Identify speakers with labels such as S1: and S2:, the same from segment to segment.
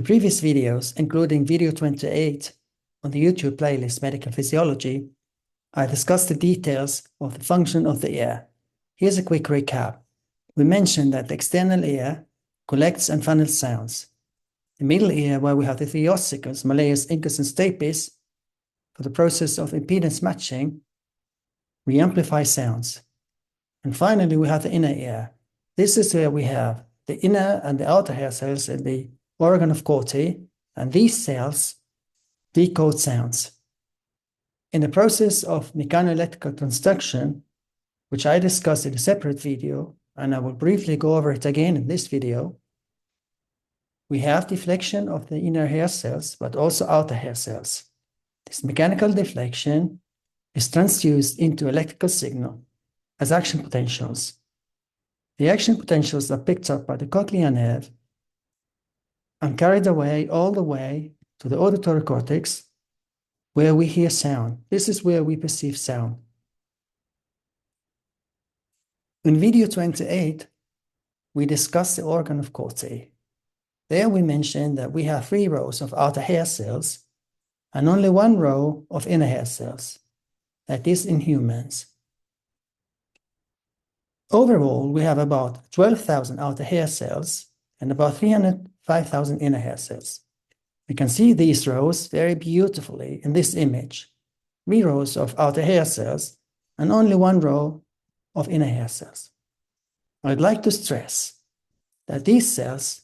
S1: previous videos, including video 28 on the YouTube playlist Medical Physiology, I discussed the details of the function of the ear. Here's a quick recap. We mentioned that the external ear collects and funnels sounds. The middle ear, where we have the three ossicles, malleus, incus, and stapes, for the process of impedance matching, we amplify sounds. And finally, we have the inner ear. This is where we have the inner and the outer hair cells in the organ of Corti, and these cells decode sounds. In the process of mechanoelectrical transduction, which I discussed in a separate video, and I will briefly go over it again in this video, we have deflection of the inner hair cells, but also outer hair cells. This mechanical deflection is transduced into electrical signal as action potentials. The action potentials are picked up by the cochlear nerve and carried away all the way to the auditory cortex, where we hear sound. This is where we perceive sound. In video 28, we discussed the organ of Corti. There we mentioned that we have 3 rows of outer hair cells and only 1 row of inner hair cells. That is in humans. Overall, we have about 12,000 outer hair cells and about 305,000 inner hair cells. We can see these rows very beautifully in this image. 3 rows of outer hair cells and only 1 row of inner hair cells. I'd like to stress that these cells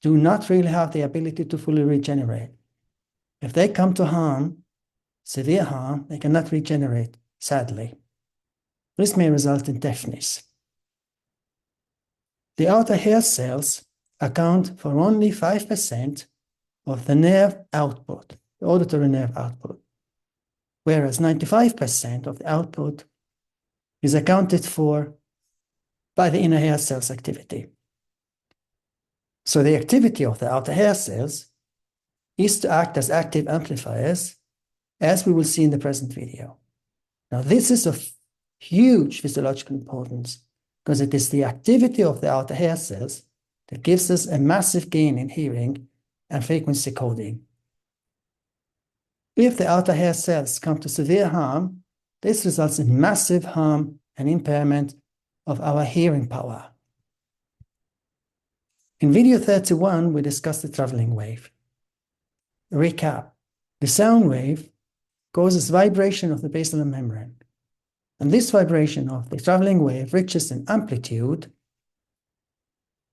S1: do not really have the ability to fully regenerate. If they come to harm, severe harm, they cannot regenerate, sadly. This may result in deafness. The outer hair cells account for only 5% of the nerve output, the auditory nerve output, whereas 95% of the output is accounted for by the inner hair cells activity. So the activity of the outer hair cells is to act as active amplifiers, as we will see in the present video. Now, this is of huge physiological importance because it is the activity of the outer hair cells that gives us a massive gain in hearing and frequency coding. If the outer hair cells come to severe harm, this results in massive harm and impairment of our hearing power. In video 31, we discussed the traveling wave. Recap. The sound wave causes vibration of the basilar membrane. And this vibration of the traveling wave reaches an amplitude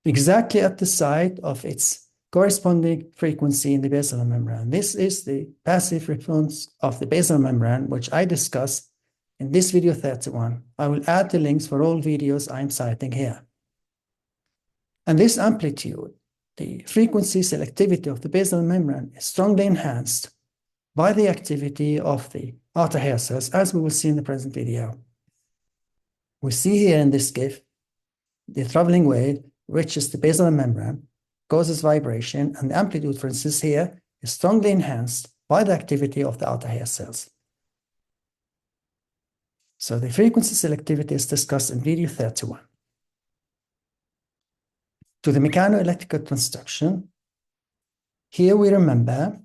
S1: exactly at the site of its corresponding frequency in the basilar membrane. This is the passive response of the basilar membrane, which I discussed in this video 31. I will add the links for all videos I'm citing here. And this amplitude, the frequency selectivity of the basilar membrane, is strongly enhanced by the activity of the outer hair cells, as we will see in the present video. We see here in this GIF, the traveling wave reaches the basilar membrane, causes vibration, and the amplitude, for instance, here is strongly enhanced by the activity of the outer hair cells. So the frequency selectivity is discussed in video 31. To the mechanoelectrical transduction, here we remember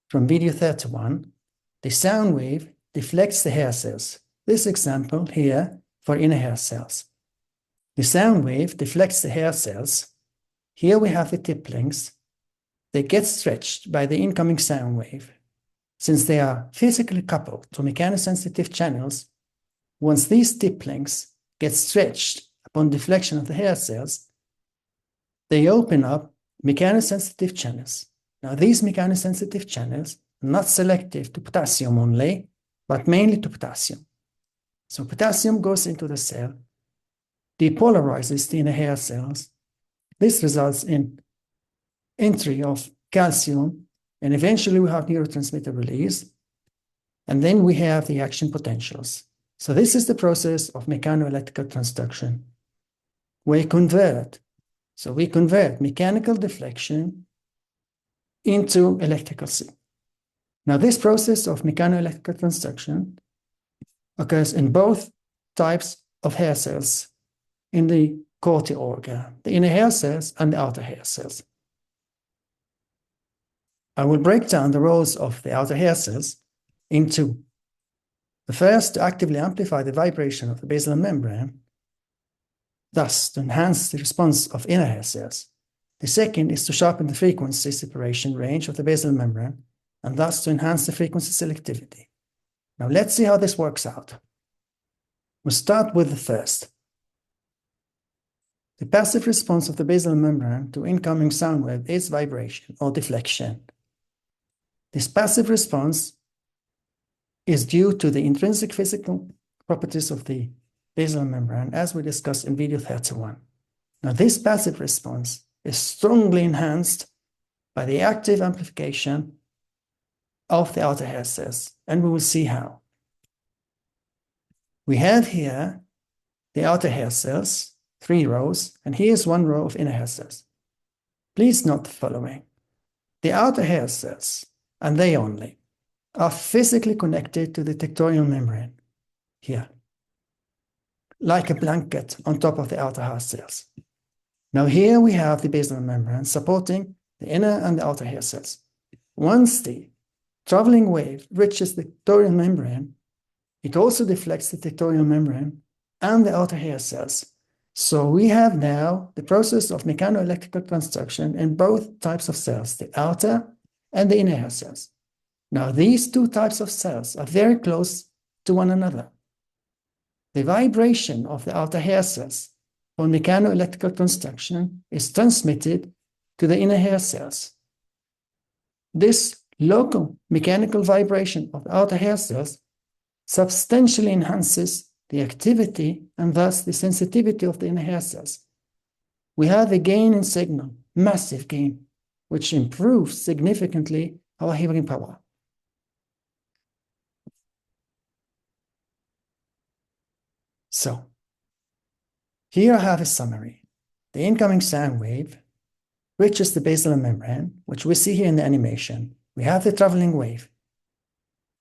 S1: from video 31, the sound wave deflects the hair cells. This example here for inner hair cells. The sound wave deflects the hair cells. Here we have the tipplings. They get stretched by the incoming sound wave. Since they are physically coupled to mechanosensitive channels, once these tipplings get stretched upon deflection of the hair cells, they open up mechanosensitive channels. Now, these mechanosensitive channels are not selective to potassium only, but mainly to potassium. So potassium goes into the cell, depolarizes the inner hair cells. This results in entry of calcium, and eventually we have neurotransmitter release, and then we have the action potentials. So this is the process of mechanoelectrical transduction. We convert mechanical deflection into electrical signal. Now, this process of mechanoelectrical transduction occurs in both types of hair cells in the Corti organ, the inner hair cells and the outer hair cells. I will break down the roles of the outer hair cells into the first, to actively amplify the vibration of the basilar membrane, thus to enhance the response of inner hair cells. The second is to sharpen the frequency separation range of the basilar membrane, and thus to enhance the frequency selectivity. Now let's see how this works out. We'll start with the first. The passive response of the basilar membrane to incoming sound wave is vibration or deflection. This passive response is due to the intrinsic physical properties of the basilar membrane, as we discussed in video 31. Now, this passive response is strongly enhanced by the active amplification of the outer hair cells, and we will see how. We have here the outer hair cells, 3 rows, and here's 1 row of inner hair cells. Please note the following. The outer hair cells, and they only, are physically connected to the tectorial membrane here, like a blanket on top of the outer hair cells. Now here we have the basilar membrane supporting the inner and the outer hair cells. Once the traveling wave reaches the tectorial membrane, it also deflects the tectorial membrane and the outer hair cells. So we have now the process of mechanoelectrical construction in both types of cells, the outer and the inner hair cells. Now these 2 types of cells are very close to one another. The vibration of the outer hair cells for mechanoelectrical construction is transmitted to the inner hair cells. This local mechanical vibration of the outer hair cells substantially enhances the activity and thus the sensitivity of the inner hair cells. We have a gain in signal, massive gain, which improves significantly our hearing power. So, here I have a summary. The incoming sound wave reaches the basilar membrane, which we see here in the animation. We have the traveling wave.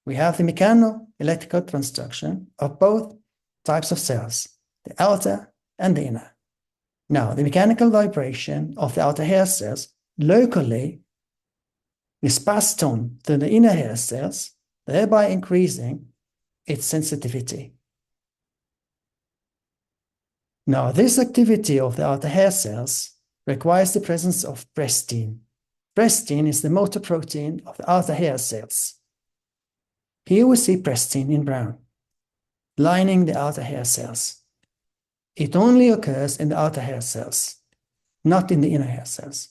S1: We have the mechanoelectrical construction of both types of cells, the outer and the inner. Now, the mechanical vibration of the outer hair cells locally is passed on to the inner hair cells, thereby increasing its sensitivity. Now, this activity of the outer hair cells requires the presence of prestin. Prestin is the motor protein of the outer hair cells. Here we see prestin in brown, lining the outer hair cells. It only occurs in the outer hair cells, not in the inner hair cells.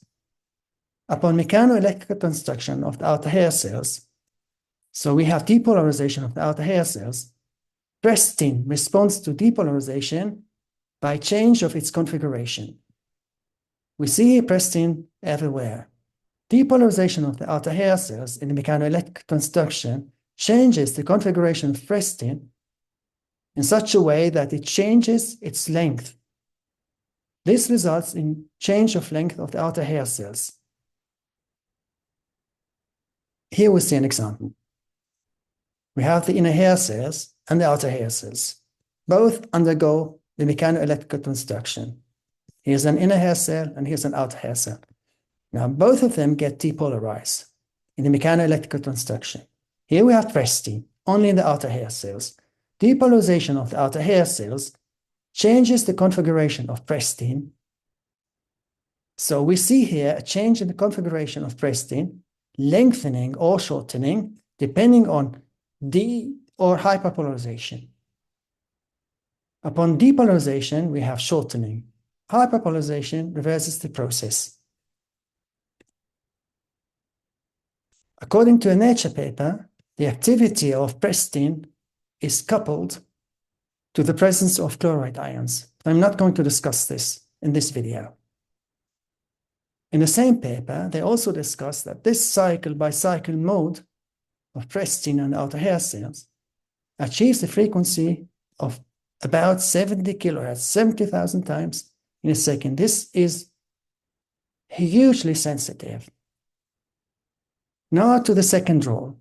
S1: Upon mechanoelectrical construction of the outer hair cells, so we have depolarization of the outer hair cells, prestin responds to depolarization by change of its configuration. We see prestin everywhere. Depolarization of the outer hair cells in the mechanoelectric construction changes the configuration of prestin in such a way that it changes its length. This results in change of length of the outer hair cells. Here we see an example. We have the inner hair cells and the outer hair cells. Both undergo the mechanoelectrical construction. Here's an inner hair cell and here's an outer hair cell. Now both of them get depolarized in the mechanoelectrical construction. Here we have prestin only in the outer hair cells. Depolarization of the outer hair cells changes the configuration of prestin. So we see here a change in the configuration of prestin, lengthening or shortening, depending on de- or hyperpolarization. Upon depolarization, we have shortening. Hyperpolarization reverses the process. According to a Nature paper, the activity of prestin is coupled to the presence of chloride ions. I'm not going to discuss this in this video. In the same paper, they also discuss that this cycle-by-cycle mode of prestin and outer hair cells achieves a frequency of about 70 kilohertz, 70,000 times in a second. This is hugely sensitive. Now to the second role,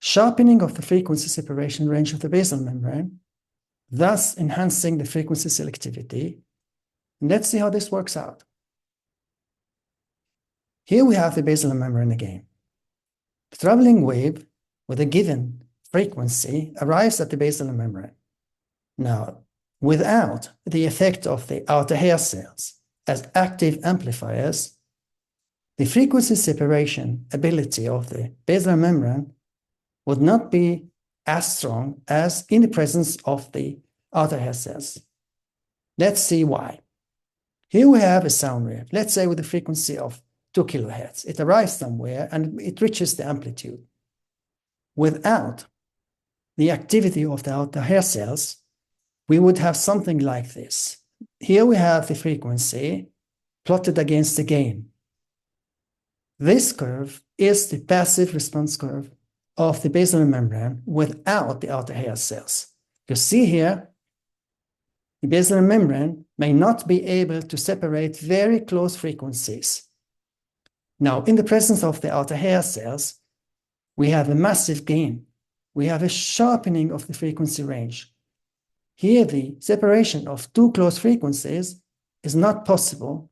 S1: sharpening of the frequency separation range of the basal membrane, thus enhancing the frequency selectivity. And let's see how this works out. Here we have the basal membrane again. The traveling wave with a given frequency arrives at the basilar membrane. Now, without the effect of the outer hair cells as active amplifiers, the frequency separation ability of the basilar membrane would not be as strong as in the presence of the outer hair cells. Let's see why. Here we have a sound wave, let's say with a frequency of 2 kilohertz. It arrives somewhere and it reaches the amplitude. Without the activity of the outer hair cells, we would have something like this. Here we have the frequency plotted against the gain. This curve is the passive response curve of the basilar membrane without the outer hair cells. You see here, the basilar membrane may not be able to separate very close frequencies. Now, in the presence of the outer hair cells, we have a massive gain. We have a sharpening of the frequency range. Here, the separation of two close frequencies is not possible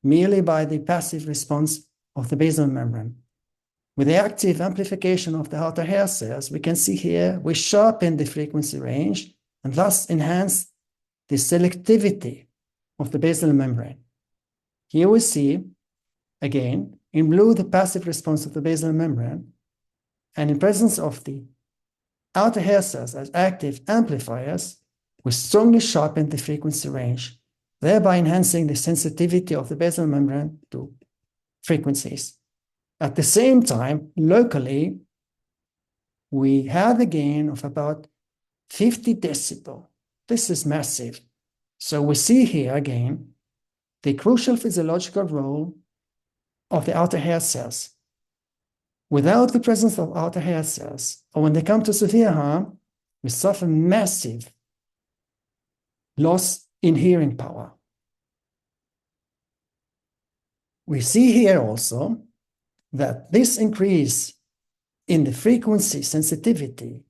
S1: merely by the passive response of the basilar membrane. With the active amplification of the outer hair cells, we can see here we sharpen the frequency range and thus enhance the selectivity of the basilar membrane. Here we see, again, in blue, the passive response of the basilar membrane, and in presence of the outer hair cells as active amplifiers, we strongly sharpen the frequency range, thereby enhancing the sensitivity of the basilar membrane to frequencies. At the same time, locally, we have a gain of about 50 decibel. This is massive. So we see here again the crucial physiological role of the outer hair cells. Without the presence of outer hair cells, or when they come to severe harm, we suffer massive loss in hearing power. We see here also that this increase in the frequency sensitivity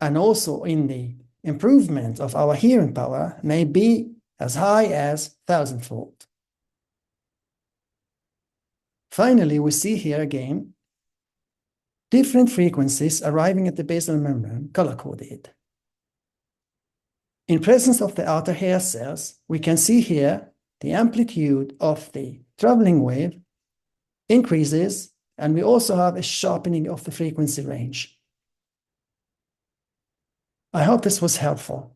S1: and also in the improvement of our hearing power may be as high as 1,000-fold. Finally, we see here again different frequencies arriving at the basilar membrane color-coded. In presence of the outer hair cells, we can see here the amplitude of the traveling wave increases, and we also have a sharpening of the frequency range. I hope this was helpful.